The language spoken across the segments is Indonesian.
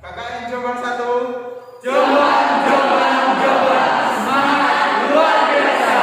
KKN Jombang 1. Jombang, Jombang, Jombang, semangat luar biasa.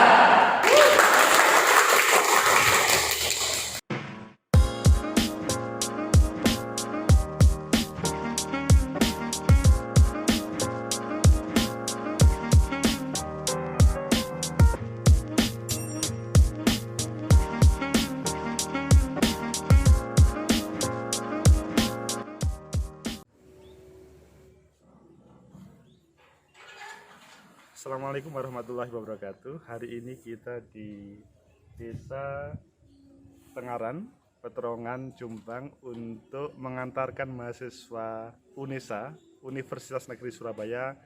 Assalamualaikum warahmatullahi wabarakatuh. Hari ini kita di Desa Tengaran, Peterongan, Jombang untuk mengantarkan mahasiswa UNESA, Universitas Negeri Surabaya,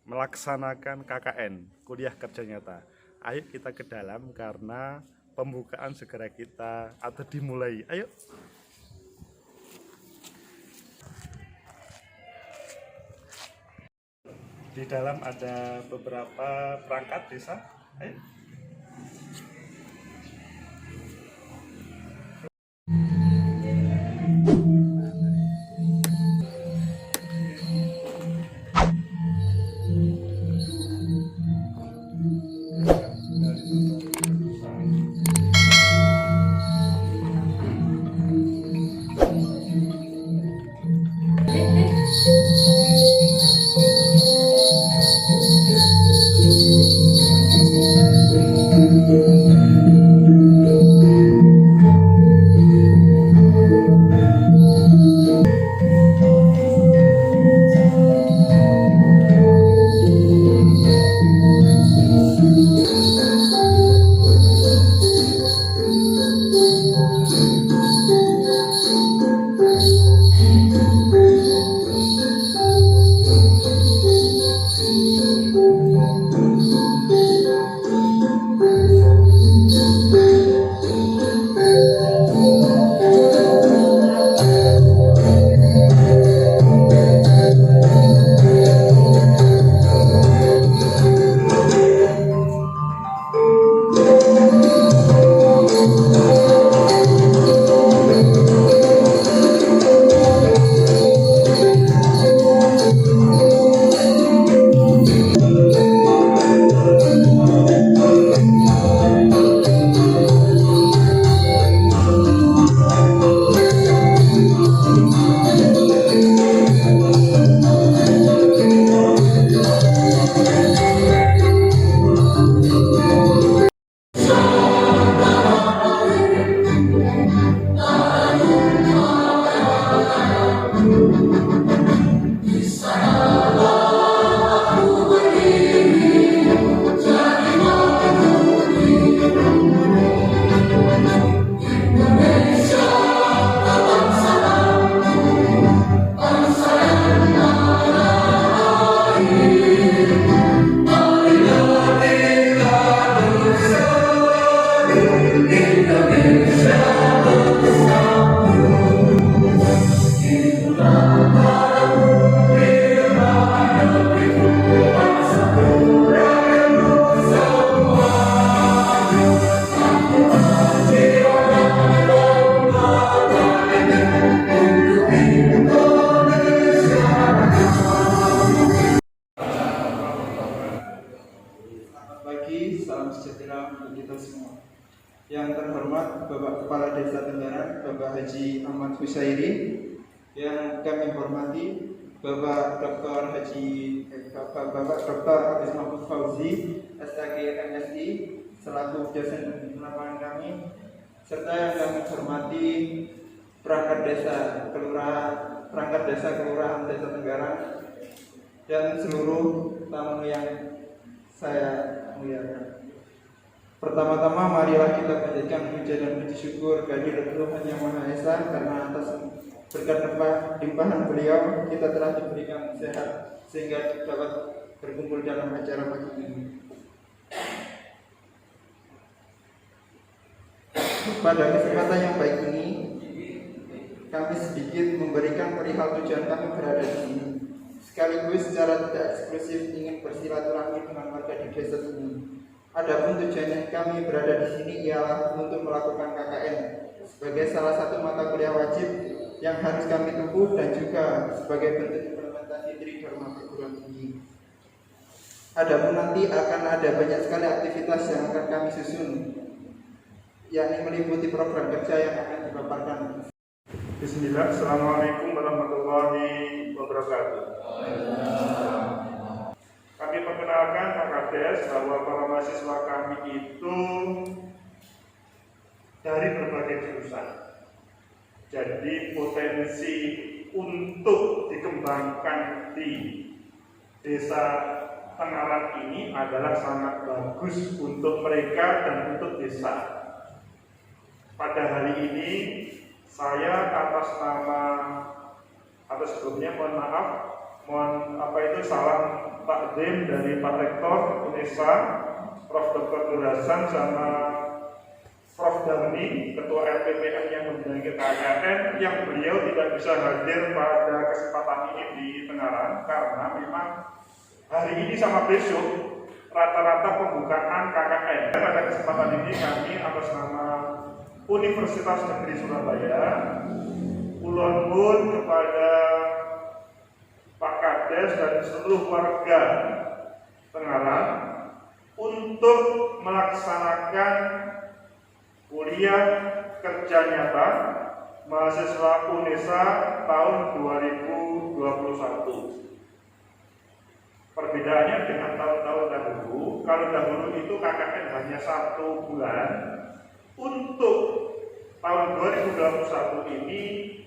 melaksanakan KKN, kuliah kerja nyata. Ayo kita ke dalam karena pembukaan segera kita atau dimulai. Ayo. Di dalam ada beberapa perangkat desa. Ayo. Salam sejahtera untuk kita semua. Yang terhormat Bapak Kepala Desa Tengaran, Bapak Haji Ahmad Husairi. Yang kami hormati Bapak Dr. Abdus Mahfud Fauzi, SAG MSI, selaku dosen lapangan kami, serta yang kami hormati perangkat desa kelurahan Desa Tengaran, dan seluruh tamu yang saya muliakan. Pertama-tama marilah kita panjatkan puja dan puji syukur kehadirat Tuhan Yang Maha Esa, karena atas berkat limpahan beliau kita telah diberikan sehat sehingga dapat berkumpul dalam acara pagi ini. Pada kesempatan yang baik ini, kami sedikit memberikan perihal tujuan kami berada di sini, sekaligus secara tidak eksklusif ingin bersilaturahmi dengan warga di desa ini. Adapun tujuan kami berada di sini ialah untuk melakukan KKN sebagai salah satu mata kuliah wajib yang harus kami tempuh dan juga sebagai bentuk implementasi Tridharma perguruan tinggi. Adapun nanti akan ada banyak sekali aktivitas yang akan kami susun, yakni meliputi program kerja yang akan dipaparkan. Bismillah, Assalamualaikum warahmatullahi wabarakatuh. Kami perkenalkan Pak Kades bahwa para mahasiswa kami itu dari berbagai jurusan. Jadi potensi untuk dikembangkan di Desa Tengaran ini adalah sangat bagus untuk mereka dan untuk desa. Pada hari ini saya atas nama atau sebelumnya mohon salam takdim dari Pak Rektor UNESA, Prof. Dr. Nur Hasan sama Prof. Darni, Ketua LPPM yang membidangi KKN, yang beliau tidak bisa hadir pada kesempatan ini di Tengaran karena memang hari ini sama besok rata-rata pembukaan KKN. Dan pada kesempatan ini kami atas nama Universitas Negeri Surabaya kula nuwun kepada Pak Kades dan seluruh warga Tengaran untuk melaksanakan kuliah kerja nyata mahasiswa UNESA tahun 2021. Perbedaannya dengan tahun-tahun dahulu, kalau dahulu itu KKN hanya 1 bulan, untuk tahun 2021 ini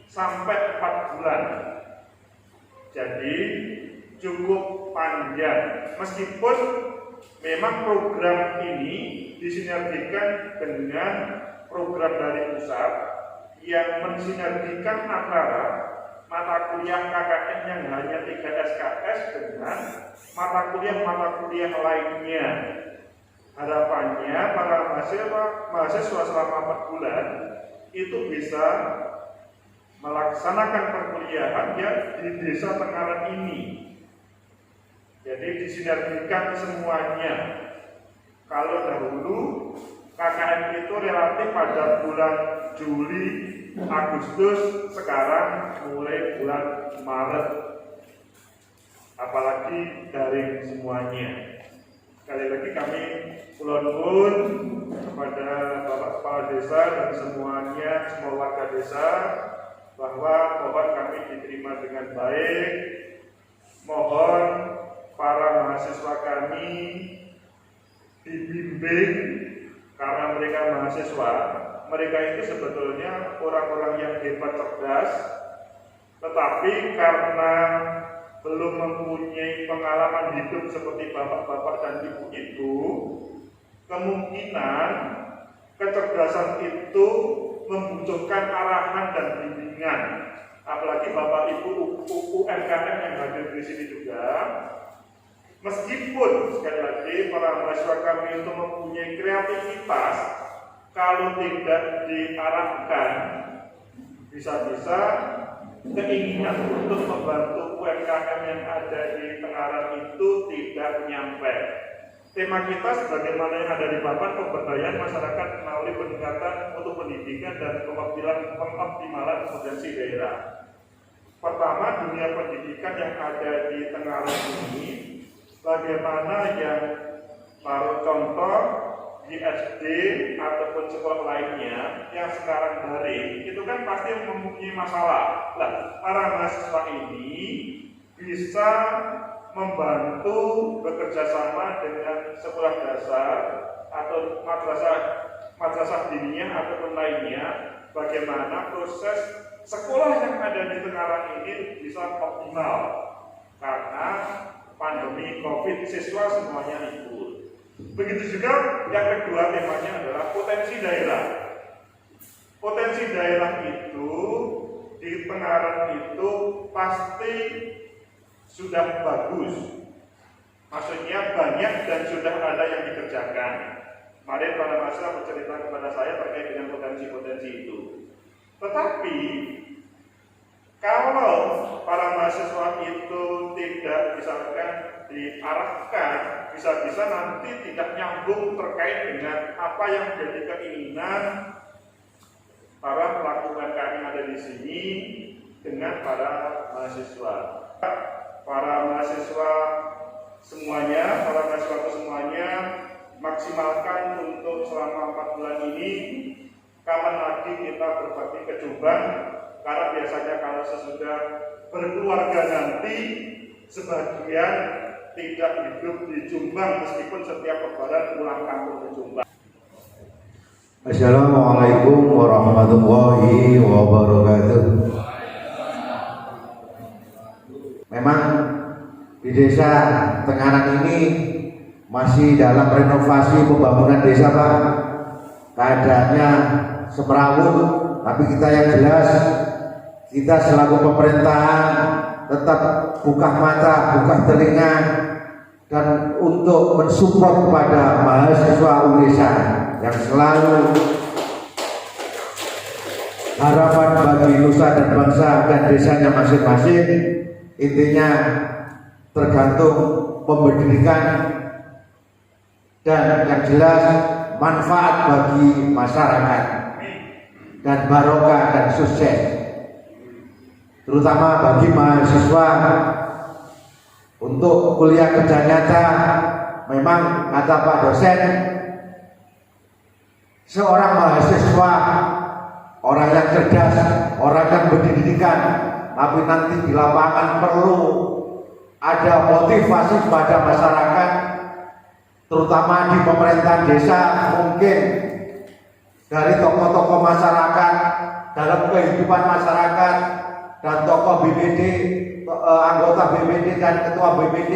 sampai 4 bulan. Jadi cukup panjang, meskipun memang program ini disinergikan dengan program dari pusat yang mensinergikan antara mata kuliah KKN yang hanya 3 SKS dengan mata kuliah lainnya. Harapannya para mahasiswa selama 4 bulan itu bisa melaksanakan perkuliahan yang di Desa Tengaran ini. Jadi disinergikan semuanya. Kalau dahulu KKN itu relatif pada bulan Juli, Agustus, sekarang mulai bulan Maret. Apalagi daring semuanya. Sekali lagi kami kula nuwun kepada Bapak Kepala Desa dan semuanya, semua warga desa, bahwa mohon kami diterima dengan baik. Mohon para mahasiswa kami dibimbing, karena mereka mahasiswa, mereka itu sebetulnya orang-orang yang hebat cerdas, tetapi karena belum mempunyai pengalaman hidup seperti bapak-bapak dan ibu-ibu, kemungkinan kecerdasan itu membutuhkan arahan dan bimbingan. Apalagi bapak ibu UMKM yang hadir di sini juga. Meskipun sekali lagi para mahasiswa kami itu mempunyai kreativitas, kalau tidak diarahkan, bisa-bisa keinginan untuk membantu UMKM yang ada di Tengaran itu tidak nyampe. Tema kita sebagaimana yang ada di papan, pemberdayaan masyarakat melalui peningkatan mutu pendidikan dan pengoptimalan potensi daerah. Pertama, dunia pendidikan yang ada di Tengaran ini, bagaimana yang taruh contoh di SD ataupun sekolah lainnya yang sekarang daring, itu kan pasti mempunyai masalah. Nah, para mahasiswa ini bisa membantu bekerja sama dengan sekolah dasar atau madrasah diniyah ataupun lainnya, bagaimana proses sekolah yang ada di Tengaran ini bisa optimal karena pandemi COVID, siswa semuanya libur. Begitu juga yang kedua, temanya adalah potensi daerah. Potensi daerah itu di Tengaran itu pasti sudah bagus. Maksudnya banyak dan sudah ada yang dikerjakan. Kemarin para mahasiswa bercerita kepada saya terkait dengan potensi-potensi itu. Tetapi kalau para mahasiswa itu tidak misalkan diarahkan, bisa-bisa nanti tidak nyambung terkait dengan apa yang menjadi keinginan para pelaku UMKM yang ada di sini dengan para mahasiswa. Para mahasiswa semuanya, maksimalkan untuk selama 4 bulan ini. Kapan lagi kita berbagi ke Jombang? Karena biasanya kalau sesudah berkeluarga nanti sebagian tidak hidup di Jombang meskipun setiap lebaran pulang kampung ke Jombang. Assalamualaikum warahmatullahi wabarakatuh. Memang di desa Tenganan ini masih dalam renovasi pembangunan desa, Pak. Keadaannya semerawut, tapi kita yang jelas, kita selaku pemerintahan tetap buka mata, buka telinga, dan untuk mensupport kepada mahasiswa UNESA yang selalu harapan bagi nusa dan bangsa dan desanya masing-masing. Intinya tergantung pendidikan dan yang jelas manfaat bagi masyarakat dan barokah dan sukses, terutama bagi mahasiswa untuk kuliah kerja nyata. Memang kata Pak dosen, seorang mahasiswa orang yang cerdas, orang yang berpendidikan, tapi nanti di lapangan perlu ada motivasi pada masyarakat, terutama di pemerintahan desa, mungkin dari tokoh-tokoh masyarakat, dalam kehidupan masyarakat, dan tokoh BPD, anggota BPD dan ketua BPD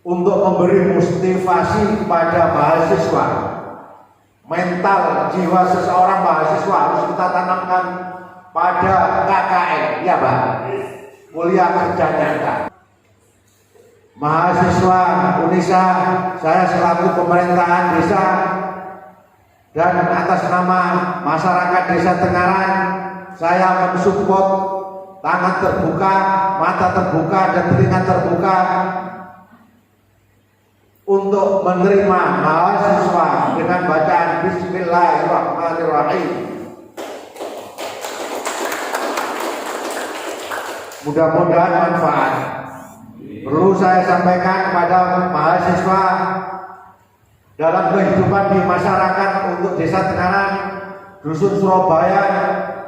untuk memberi motivasi kepada mahasiswa. Mental jiwa seseorang mahasiswa harus kita tanamkan pada KKN, ya Pak, kuliah kerja nyata. Mahasiswa UNESA, saya selaku pemerintahan desa dan atas nama masyarakat desa Tenganan, saya mensupport, tangan terbuka, mata terbuka, dan telinga terbuka untuk menerima mahasiswa dengan bacaan Bismillahirrahmanirrahim. Mudah-mudahan manfaat. Perlu saya sampaikan kepada mahasiswa dalam kehidupan di masyarakat untuk desa Tenganan, dusun Surabaya,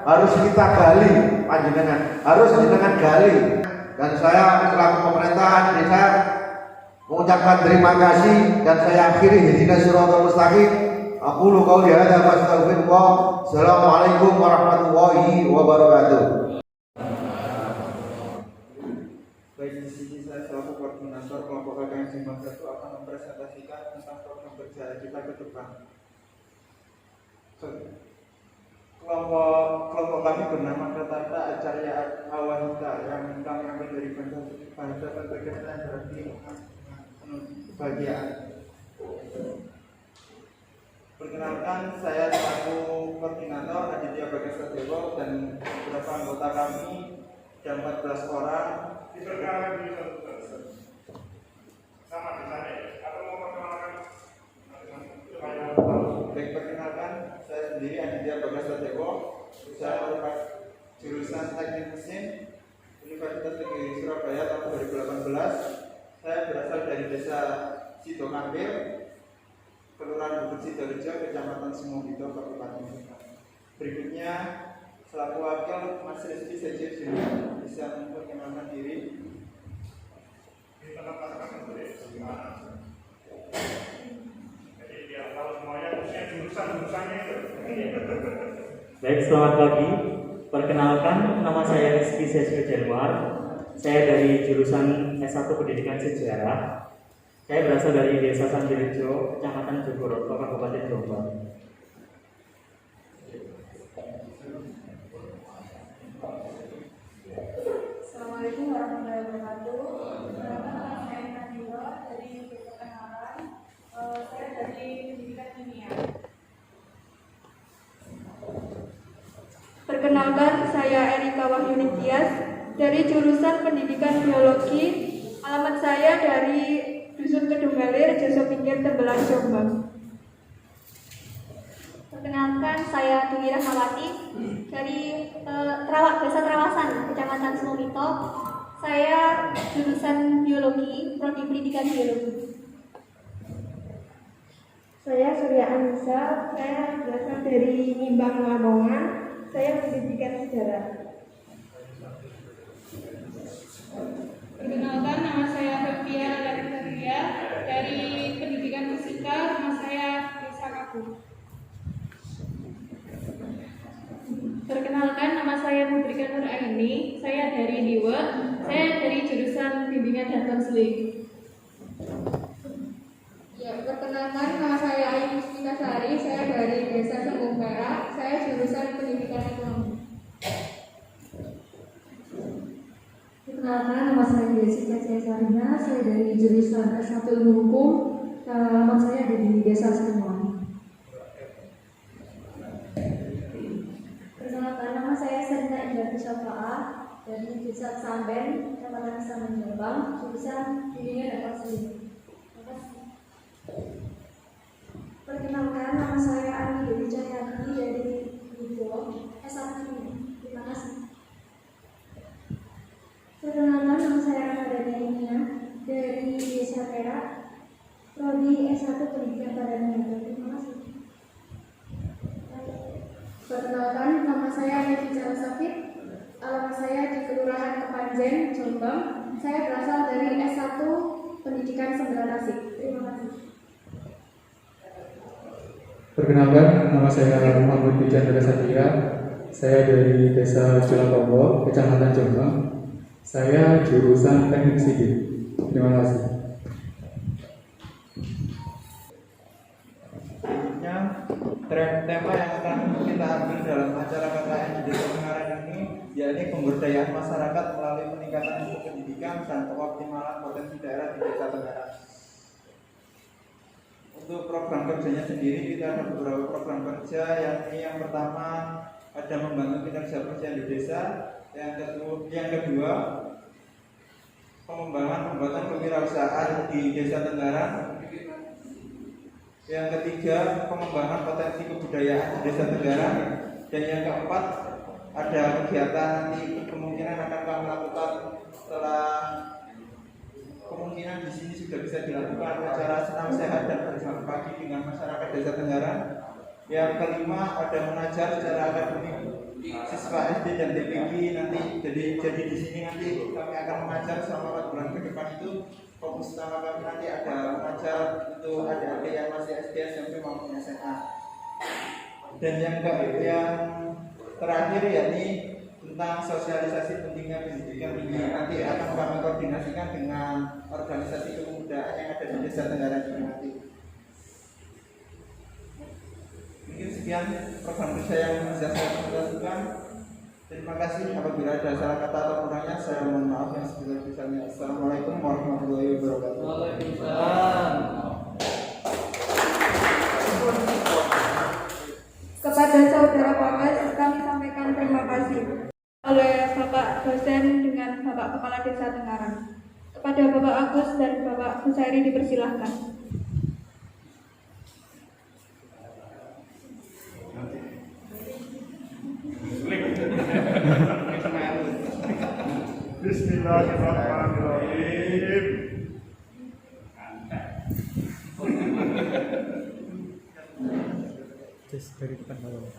harus kita gali, panjenengan harus jenengan gali. Dan saya selaku pemerintahan desa mengucapkan terima kasih, dan saya akhiri ihdinas siratal mustaqim. Aqulu qouli hadza wa astaghfirullah. Assalamualaikum warahmatullahi wabarakatuh. Baik, di sini saya selaku koordinator kelompok KKN Jombang 1 akan mempresentasikan tentang program kerja kita ke depan. Kelompok kami bernama Kata Acarya Awahita yang kami ambil dari bahasa Pertengkaran yang berarti kebahagiaan. Perkenalkan, saya selaku koordinator Aditya Bagasadewo dan beberapa anggota kami, ada 14 orang. Diperkenalkan dulu sama di sana atau mau perkenalkan? Baik, perkenalkan, saya sendiri Aditya Bagasadewo. Saya merupakan jurusan Teknik Mesin Universitas Negeri Surabaya tahun 2018. Saya berasal dari desa Sidokampil, Kelurahan Bukit Sidorejo, Kecamatan Sumobito, Kabupaten Jombang. Berikutnya selaku wakil Mas Rizky Sejir Junior bisa memperkenalkan diri. Jadi biar tahu semuanya jurusan-jurusannya itu. Baik, selamat pagi. Perkenalkan, nama saya Rizky Sejir Junior. Saya dari jurusan S1 Pendidikan Sejarah. Saya berasal dari Desa Sambirejo, Kecamatan Jogoroto, Kabupaten Jombang. Assalamualaikum warahmatullahi wabarakatuh. Nama saya Nadira dari Desa Tenganan. Saya dari Pendidikan Kimia. Perkenalkan, saya Erika Wahyuni Tias dari jurusan Pendidikan Biologi. Alamat saya dari Dusun Kedunggalir, Joso Pinggir, Tembelan, Jombang. Perkenalkan, saya Dewi Rahmawati dari Desa Trawasan, Kecamatan Slomito. Saya jurusan Biologi, Prodi Pendidikan Biologi. Saya Surya Anissa, saya berasal dari Nimbang Lamongan, saya pendidikan sejarah. Perkenalkan, nama saya Fevia Latria dari Pendidikan Fisika, rumah saya Desa Kabu. Perkenalkan, nama saya Putri Nur Aini, saya dari Diwe, saya dari jurusan Bimbingan dan Konseling. Ya, perkenalkan, nama saya Ayu Mustika Sari, saya dari Desa Sembung Perak, saya jurusan Pendidikan Ekonomi. Perkenalkan, nama saya Jessica Cesarina, saya dari jurusan S1 Ilmu Hukum, alamat saya ada di Desa Semuanya. Perkenalkan, nama saya Serina Indah Syafa'a dari Desa Samben, Kecamatan Samben Jombang, jurusan Bimbingan dan Konseling. Perkenalkan, nama saya Ani Dewi Cahyadi dari Wibowo, S1 Ilmu. Terima kasih. Perkenalkan, nama saya Ramadhani Inia dari Desa Perak, Prodi S1 Pendidikan pada Niaga. Terima kasih. Perkenalkan, nama saya Nevi Sakit, alamat saya di Kelurahan Kepanjen, Jombang. Saya berasal dari S1 Pendidikan Sembilan Tasik. Terima kasih. Perkenalkan, nama saya Muhammad Wijandra Satria. Saya dari Desa Jolakombo, Kecamatan Jombang. Saya jurusan Teknik Sipil. Terima kasih. Selanjutnya, tema yang akan kita ambil dalam acara KKN di Desa Tengaran ini yakni pemberdayaan masyarakat melalui peningkatan mutu pendidikan dan pengoptimalan potensi daerah di Desa Tengaran. Untuk program kerjanya sendiri kita ada beberapa program kerja, yakni yang pertama ada membantu kinerja posyandu di desa, yang kedua pengembangan pembuatan kewirausahaan di Desa Tengaran, yang ketiga pengembangan potensi kebudayaan di Desa Tengaran, dan yang keempat ada kegiatan nanti kemungkinan akan kami lakukan setelah kemungkinan di sini sudah bisa dilakukan acara senam sehat dan berjalan pagi dengan masyarakat Desa Tengaran. Yang kelima ada mengajar secara akademik siswa SD dan TPG nanti. Jadi di sini nanti kami akan mengajar selama 4 bulan ke depan. Itu fokus utama kami nanti ada mengajar untuk adik-adik yang masih SD, SMP maupun SMA. Dan yang terakhir yakni tentang sosialisasi pentingnya pendidikan ini nanti akan kami koordinasikan dengan organisasi kepemudaan yang ada di Desa Tengaran ini nanti. Mungkin sekian program kerja yang bisa saya presentasikan. Terima kasih. Apabila ada salah kata atau kurangnya, saya mohon maaf yang sebesar-besarnya. Assalamualaikum warahmatullahi wabarakatuh. Waalaikumsalam. Kepada saudara Bapak, kami sampaikan terima kasih oleh Bapak dosen dengan Bapak Kepala Desa Tengaran. Kepada Bapak Agus dan Bapak Busairi dipersilahkan. Bismillahirrahmanirrahim. Dari depan bawah.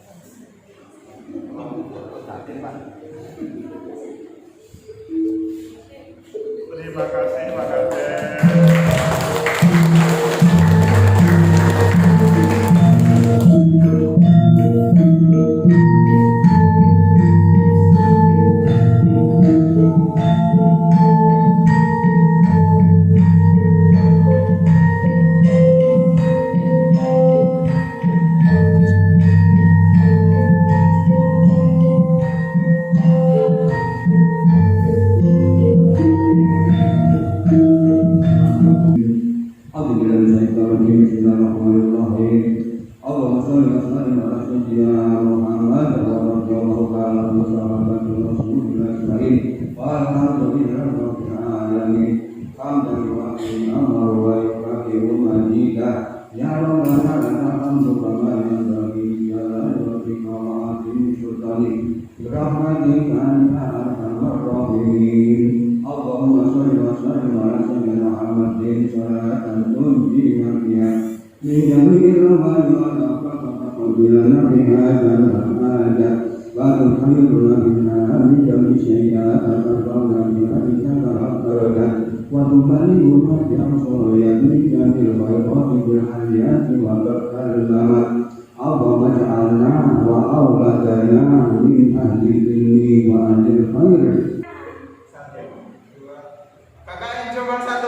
Terima kasih, Pak Kapten. Ya الصالحين برحمتك أنت أرحم الراحمين اللهم صل وسلم على سيدنا محمد صلاة تنجينا بها من جميع الرغم والأفات وتقبل لنا بها الحاجة وتحملنا بها من جميع السيئات وترفعنا بها إليك الدرجات وتبلغنا بأبصار يديك بالخيرات بالحياة وبركة الممات اللهم اجعلنا وأولادنا من أهل العلم وأهل الخير. KKN Jombang 1